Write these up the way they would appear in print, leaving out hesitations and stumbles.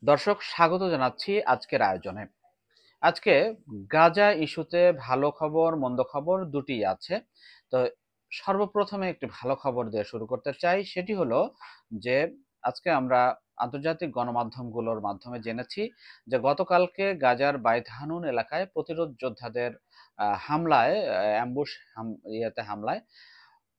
দর্শক, স্বাগত জানাচ্ছি আজকের আয়োজনে। আজকে গাজা ইস্যুতে ভালো খবর মন্দ খবর দুটিই আছে। তো সর্বপ্রথমে একটি ভালো খবর দিয়ে শুরু করতে চাই, সেটি হলো যে আজকে আমরা আন্তর্জাতিক গণমাধ্যমগুলোর মাধ্যমে জেনেছি যে গতকালকে গাজার বাইত হানুন এলাকায় প্রতিরোধ যোদ্ধাদের হামলায়, অ্যাম্বুশ হামলায়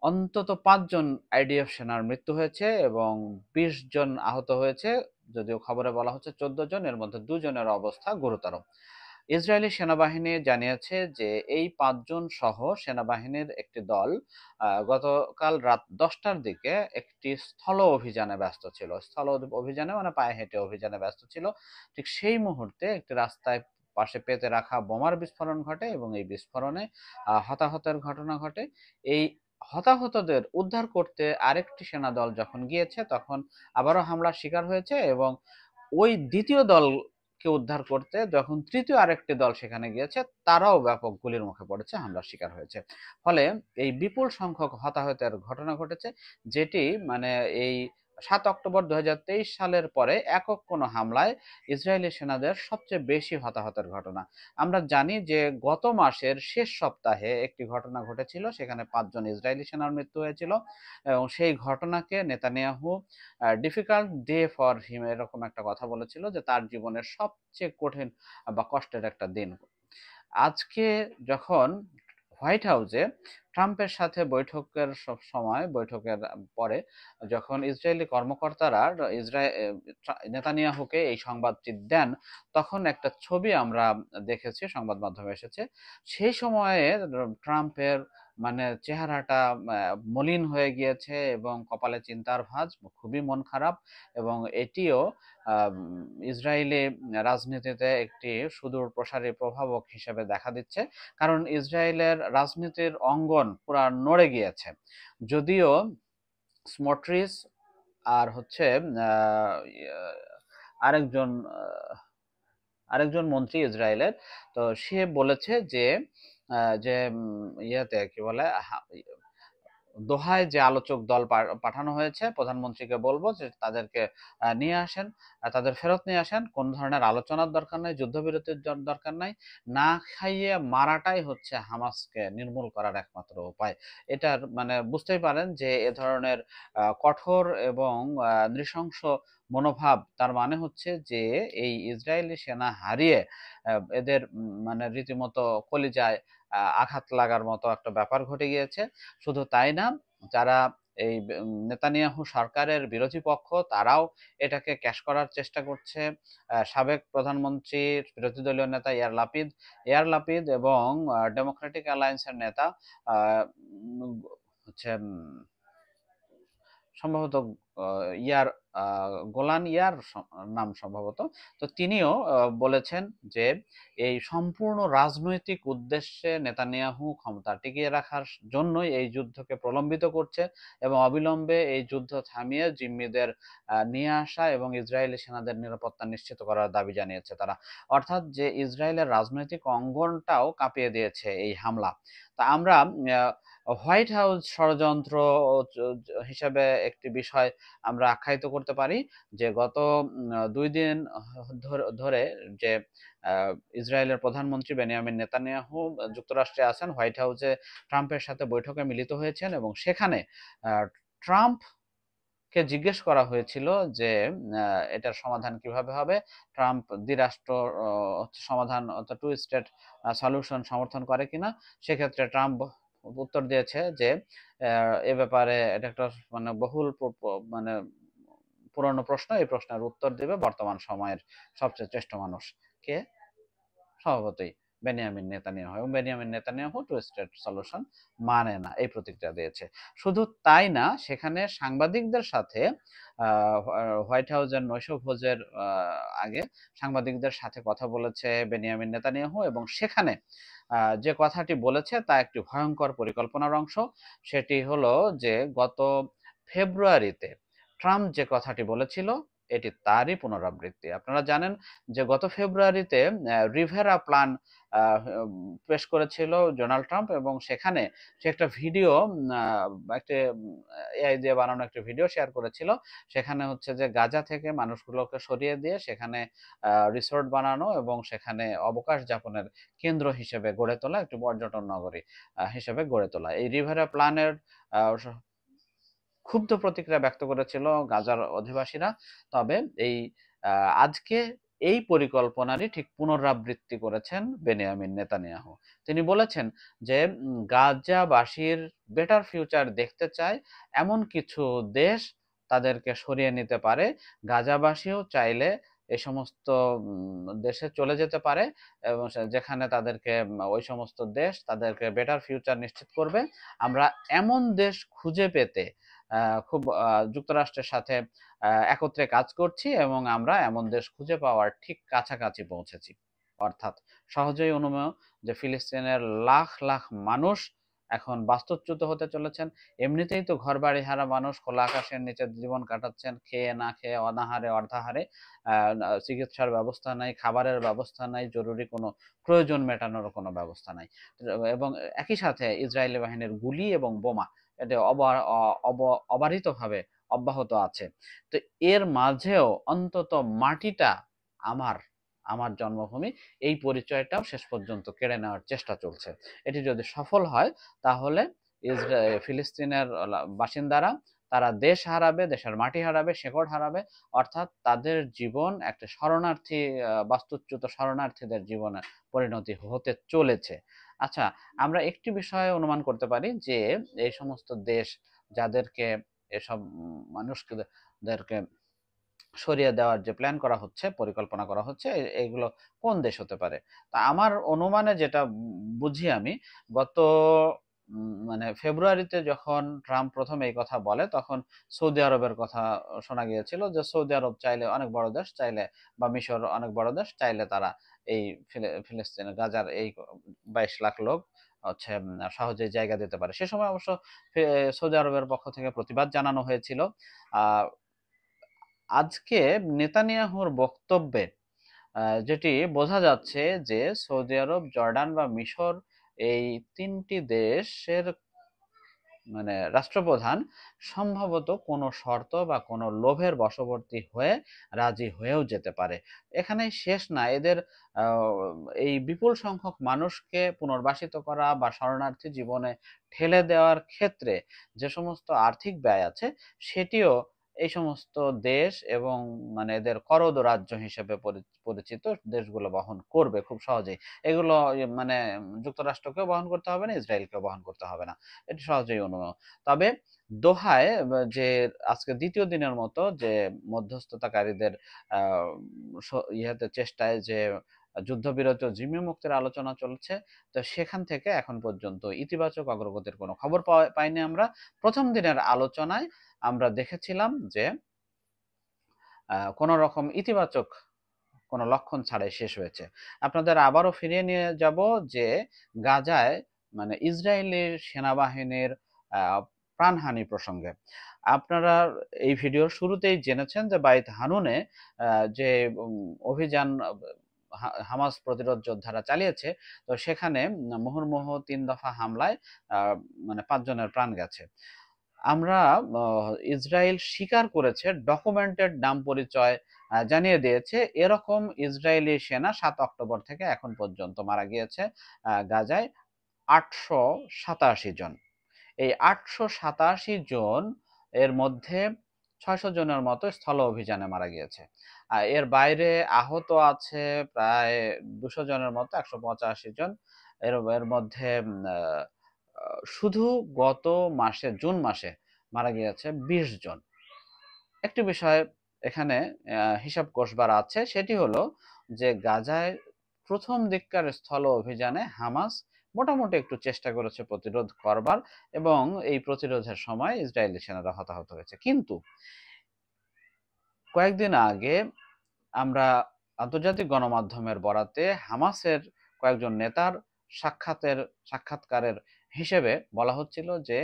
অন্তত ৫ জন আইডিএফ সেনার মৃত্যু হয়েছে এবং ২০ জন আহত হয়েছে। যদিও খবরে বলা হচ্ছে ১৪ জন, এর মধ্যে ২ জনের অবস্থা গুরুতর। ইসরায়েলি সেনাবাহিনী জানিয়েছে যে এই ৫ জন সহ সেনাবাহিনীর একটি দল গতকাল রাত ১০টার দিকে একটি স্থল অভিযানে ব্যস্ত ছিল। স্থল অভিযানে মানে পায়ে হেঁটে অভিযানে ব্যস্ত ছিল। ঠিক সেই মুহূর্তে একটি রাস্তায় পাশে পেতে রাখা বোমার বিস্ফোরণ ঘটে এবং এই বিস্ফোরণে হতাহতের ঘটনা ঘটে। এই হতাহতদের উদ্ধার করতে আরেকটি সেনাদল যখন গিয়েছে, তখন আবারও হামলার শিকার হয়েছে এবং ওই দ্বিতীয় দলকে উদ্ধার করতে যখন তৃতীয় আরেকটি দল সেখানে গিয়েছে, তারাও ব্যাপক গুলির মুখে পড়েছে, হামলার শিকার হয়েছে। ফলে এই বিপুল সংখ্যক হতাহতের ঘটনা ঘটেছে, যেটি মানে এই ৭ অক্টোবর ২০২৩ সালের পরে একক কোনো হামলায় ইসরায়েলি সেনাদের সবচেয়ে বেশি হতাহতের ঘটনা। আমরা জানি যে গত মাসের শেষ সপ্তাহে একটি ঘটনা ঘটেছিল, সেখানে ৫ জন ইসরায়েলি সেনার মৃত্যু হয়েছিল এবং সেই ঘটনাকে Netanyahu difficult day for him এরকম একটা কথা বলেছিল, যে তার জীবনের সবচেয়ে কঠিন বা কষ্টের একটা দিন। আজকে যখন হোয়াইট হাউসে ট্রাম্পের সাথে বৈঠকের পরে যখন ইসরায়েলি কর্মকর্তারা নেতানিয়াহুকে এই সংবাদটি দেন, তখন একটা ছবি আমরা দেখেছি, সংবাদ মাধ্যমে এসেছে। সেই সময়ে ট্রাম্পের মানে চেহারাটা মলিন হয়ে গিয়েছে এবং কপালে চিন্তার ভাঁজ, খুবই মন খারাপ। এবং এটিও ইসরায়েলি রাজনীতিতে একটি সুদূর প্রসারী প্রভাবক হিসেবে দেখা দিচ্ছে, কারণ ইসরায়েলের রাজনীতির অঙ্গন পুরা নড়ে গিয়েছে। যদিও স্মট্রিস আর হচ্ছে আরেকজন আরেকজন মন্ত্রী ইসরায়েলের, তো সে বলেছে যে যে ইয়েতে কি বলে, দোহায় যে আলোচক দল পাঠানো হয়েছে, প্রধানমন্ত্রীকে বলবো যে তাদেরকে নিয়ে আসেন, তাদের ফেরত নিয়ে আসেন। কোন ধরনের আলোচনার দরকার নাই, যুদ্ধবিরতির দরকার নাই। না খাইয়ে মারাটাই হচ্ছে হামাসকে নির্মূল করার একমাত্র উপায়। এটার মানে বুঝতেই পারেন যে এ ধরনের কঠোর এবং নৃশংস মনোভাব, তার মানে হচ্ছে যে এই ইসরায়েলি সেনা হারিয়ে এদের মানে রীতিমতো কলিজায় আঘাত লাগার মতো একটা ব্যাপার ঘটে গিয়েছে। শুধু তাই না, যারা এই নেতানিয়াহু সরকারের বিরোধী পক্ষ, তারাও এটাকে ক্যাশ করার চেষ্টা করছে। সাবেক প্রধানমন্ত্রী বিরোধী দলীয় নেতা এয়ার লাপিদ এবং ডেমোক্রেটিক অ্যালায়েন্সের নেতা হচ্ছে সম্ভবত ইয়ার গোলান ইয়ার নাম সম্ভবত। তো তিনিও বলেছেন যে এই সম্পূর্ণ রাজনৈতিক উদ্দেশ্যে নেতানিয়াহু ক্ষমতা টিকিয়ে রাখার জন্যই এই যুদ্ধকে প্রলম্বিত করছে এবং অবিলম্বে এই যুদ্ধ থামিয়ে জিম্মিদের নিয়ে আসা এবং ইসরায়েলি সেনাদের নিরাপত্তা নিশ্চিত করার দাবি জানিয়েছে তারা। অর্থাৎ যে ইসরায়েলের রাজনৈতিক অঙ্গনটাও কাঁপিয়ে দিয়েছে এই হামলা। তা আমরা হোয়াইট হাউস ষড়যন্ত্র হিসেবে একটি বিষয় আমরা আখ্যায়িত করতে পারি, যে গত ২ দিন ধরে যে ইসরায়েলের প্রধানমন্ত্রী বেনিয়ামিন নেতানিয়াহু যুক্তরাষ্ট্রে আছেন, হোয়াইট হাউসে ট্রাম্পের সাথে বৈঠকে মিলিত হয়েছেন এবং সেখানে ট্রাম্প কে জিজ্ঞেস করা হয়েছিল যে এটার সমাধান কিভাবে হবে। ট্রাম্প দ্বিরাষ্ট্র সমাধান অর্থাৎ টু স্টেট সলিউশন সমর্থন করে কিনা। সেক্ষেত্রে ট্রাম্প উত্তর দিয়েছে যে এ ব্যাপারে এটা একটা মানে বহুল মানে পুরনো প্রশ্ন, এই প্রশ্নের উত্তর দেবে বর্তমান সময়ের সবচেয়ে শ্রেষ্ঠ মানুষ কে, স্বভাবতই বেনিয়ামিন নেতানিয়াহু। এবং Benjamin Netanyahu two state solution মানে না, এই প্রতিক্রিয়া দিয়েছে। শুধু তাই না, সেখানে সাংবাদিকদের সাথে হোয়াইট হাউসের নৈশভোজের আগে সাংবাদিকদের সাথে কথা বলেছে বেনিয়ামিন নেতানিয়াহু এবং সেখানে যে কথাটি বলেছে তা একটি ভয়ঙ্কর পরিকল্পনার অংশ। সেটি হলো যে গত ফেব্রুয়ারিতে ট্রাম্প যে কথাটি বলেছিল এটি তারই পুনরাবৃত্তি। আপনারা জানেন যে গত ফেব্রুয়ারিতে রিভেরা প্ল্যান পেশ করেছিল ডোনাল্ড ট্রাম্প, এবং সেখানে সে একটা ভিডিও, একটা এআই দিয়ে বানানো একটা ভিডিও শেয়ার করেছিল। সেখানে হচ্ছে যে গাজা থেকে মানুষগুলোকে সরিয়ে দিয়ে সেখানে রিসোর্ট বানানো এবং সেখানে অবকাশ যাপনের কেন্দ্র হিসেবে গড়ে তোলা, একটি পর্যটন নগরী হিসেবে গড়ে তোলা। এই রিভেরা প্ল্যানের ক্ষুব্ধ প্রতিক্রিয়া ব্যক্ত করেছিল গাজার অধিবাসীরা। তবে এই আজকে এই পরিকল্পনারই ঠিক পুনরাবৃত্তি করেছেন বেনিয়ামিন নেতানিয়াহু। তিনি বলেছেন যে গাজাবাসীর বেটার ফিউচার দেখতে চায় এমন কিছু দেশ তাদেরকে সরিয়ে নিতে পারে। গাজাবাসীও চাইলে এই সমস্ত দেশে চলে যেতে পারে, এবং যেখানে তাদেরকে ওই সমস্ত দেশ তাদেরকে বেটার ফিউচার নিশ্চিত করবে। আমরা এমন দেশ খুঁজে পেতে খুব যুক্তরাষ্ট্রের সাথে একত্রে কাজ করছি, এবং আমরা এমন দেশ খুঁজে পাওয়ার ঠিক কাছাকাছি পৌঁছেছি। অর্থাৎ সহজেই অনুমেয় যে ফিলিস্তিনের লাখ লাখ মানুষ এখন বাস্তুচ্যুত হতে চলেছেন। এমনিতেই তো ঘর বাড়ি হারা মানুষ খোলা আকাশের নিচে জীবন কাটাচ্ছেন, খেয়ে না খেয়ে, অনাহারে অর্ধাহারে। চিকিৎসার ব্যবস্থা নাই, খাবারের ব্যবস্থা নাই, জরুরি কোনো প্রয়োজন মেটানোর কোনো ব্যবস্থা নাই। এবং একই সাথে ইসরায়েলি বাহিনীর গুলি এবং বোমা এটা অবারিতভাবে অব্যাহত আছে। তো এর মাঝেও অন্তত মাটিটা আমার, আমার জন্মভূমি, এই পরিচয়টাও শেষ পর্যন্ত কেড়ে নেওয়ার চেষ্টা চলছে। এটি যদি সফল হয় তাহলে ফিলিস্তিনের বাসিন্দারা তারা দেশ হারাবে, দেশের মাটি হারাবে, শেকড় হারাবে। অর্থাৎ তাদের জীবন একটা শরণার্থী, বাস্তুচ্যুত শরণার্থীদের জীবনে পরিণতি হতে চলেছে। আচ্ছা, আমরা একটি বিষয় অনুমান করতে পারি যে এই সমস্ত দেশ যাদেরকে এসব মানুষদেরকে সরিয়ে দেওয়ার যে প্ল্যান করা হচ্ছে, পরিকল্পনা করা হচ্ছে, এগুলো কোন দেশ হতে পারে? তা আমার অনুমানে যেটা বুঝি আমি, গত মানে ফেব্রুয়ারিতে যখন ট্রাম্প প্রথম এই কথা বলে তখন সৌদি আরবের কথা শোনা গিয়েছিল যে সৌদি আরব চাইলে, অনেক বড় দেশ চাইলে, বা মিশর অনেক বড় দেশ চাইলে, তারা এই ফিলিস্তিনের গাজার এই 22 লাখ লোক হচ্ছে সহজে জায়গা দিতে পারে। সে সময় অবশ্য সৌদি আরবের পক্ষ থেকে প্রতিবাদ জানানো হয়েছিল। আহ আজকে নেতানিয়াহুর বক্তব্যে যেটি বোঝা যাচ্ছে যে সৌদি আরব, জর্ডান বা মিশর, এই তিনটি দেশের মানে রাষ্ট্রপ্রধান সম্ভবত কোনো শর্ত বা কোনো লোভের বশবর্তী হয়ে রাজি হয়েও যেতে পারে। এখানে শেষ না, এদের এই বিপুল সংখ্যক মানুষকে পুনর্বাসিত করা বা শরণার্থী জীবনে ঠেলে দেওয়ার ক্ষেত্রে যে সমস্ত আর্থিক ব্যয় আছে, সেটিও এই সমস্ত দেশ এবং মানে এদের করদ রাজ্য হিসেবে পরিচিত দেশগুলো বহন করবে খুব সহজেই। এগুলো মানে যুক্তরাষ্ট্রকেও বহন করতে হবে না, ইসরায়েলকেও বহন করতে হবে না, এটি সহজেই অনুমেয়। তবে দোহায় যে আজকে দ্বিতীয় দিনের মতো যে মধ্যস্থতাকারীদের ইহাতে চেষ্টায় যে যুদ্ধবিরতি ও জিম্মি মুক্তির আলোচনা চলছে, তো সেখান থেকে এখন পর্যন্ত ইতিবাচক অগ্রগতির কোনো খবর পাইনি আমরা। প্রথম দিনের আলোচনায় আমরা দেখেছিলাম যে কোনো রকম ইতিবাচক কোনো লক্ষণ ছাড়াই শেষ হয়েছে। আপনাদের আবারও ফিরিয়ে নিয়ে যাব যে গাজায় মানে ইসরায়েলের সেনাবাহিনীর প্রাণহানি প্রসঙ্গে। আপনারা এই ভিডিওর শুরুতেই জেনেছেন যে বাইত হানুনে যে অভিযান হামাস প্রতিরোধ যোদ্ধারা চালিয়েছে, তো সেখানে মুহুর্মুহু 3 দফা হামলায় মানে 5 জনের প্রাণ গেছে। আমরা ইসরায়েল স্বীকার করেছে, ডকুমেন্টেড নাম পরিচয় জানিয়ে দিয়েছে, এরকম ইসরায়েলি সেনা 7 অক্টোবর থেকে এখন পর্যন্ত মারা গিয়েছে গাজায় 887 জন। এই 887 জন এর মধ্যে 600 জনের মতো স্থল অভিযানে মারা গিয়েছে। এর বাইরে আহত আছে প্রায় 200 জনের মতো, 185 জন। এর মধ্যে শুধু গত মাসে, জুন মাসে মারা গিয়েছে 20 জন। একটি বিষয় এখানে হিসাব কষবার আছে, সেটি হলো যে গাজায় প্রথম দিককার স্থল অভিযানে হামাস মোটামুটি একটু চেষ্টা করেছে প্রতিরোধ করবার, এবং এই প্রতিরোধের সময় ইসরায়েলি সেনারা হতাহত হয়েছে। কিন্তু কয়েকদিন আগে আমরা আন্তর্জাতিক গণমাধ্যমের বরাতে হামাসের কয়েকজন নেতার সাক্ষাৎকারের হিসেবে বলা হচ্ছিল যে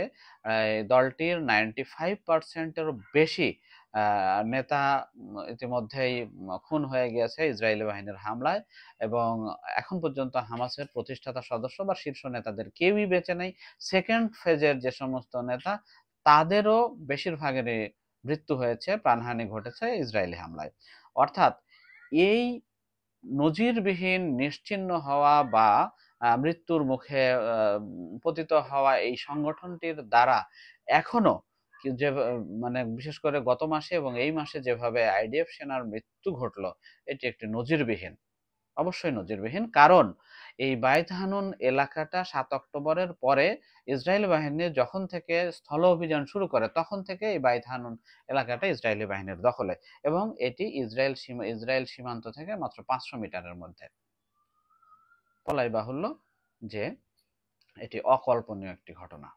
দলটির 95%-এরও বেশি নেতা ইতিমধ্যেই খুন হয়ে গিয়েছে ইসরায়েলি বাহিনীর হামলায়, এবং এখন পর্যন্ত হামাসের প্রতিষ্ঠাতা সদস্য বা শীর্ষ নেতাদের কেউই বেঁচে নেই। সেকেন্ড ফেজের যে সমস্ত নেতা, তাদেরও বেশিরভাগেরই মৃত্যু হয়েছে, প্রাণহানি ঘটেছে ইসরায়েলি হামলায়। অর্থাৎ এই নজিরবিহীন নিশ্চিহ্ন হওয়া বা মৃত্যুর মুখে পতিত হওয়া এই সংগঠনটির দ্বারা এখনো যে মানে বিশেষ করে গত মাসে এবং এই মাসে যেভাবে আইডিএফ সেনার মৃত্যু ঘটলো, এটি একটি নজিরবিহীন, অবশ্যই নজিরবিহীন। কারণ এই বাইত হানুন এলাকাটা 7 অক্টোবরের পরে ইসরায়েলি বাহিনী যখন থেকে স্থল অভিযান শুরু করে, তখন থেকে এই বাইত হানুন এলাকাটা ইসরায়েলি বাহিনীর দখলে, এবং এটি ইসরায়েল সীমান্ত থেকে মাত্র 500 মিটারের মধ্যে। বলাই বাহুল্য যে এটি অকল্পনীয় একটি ঘটনা।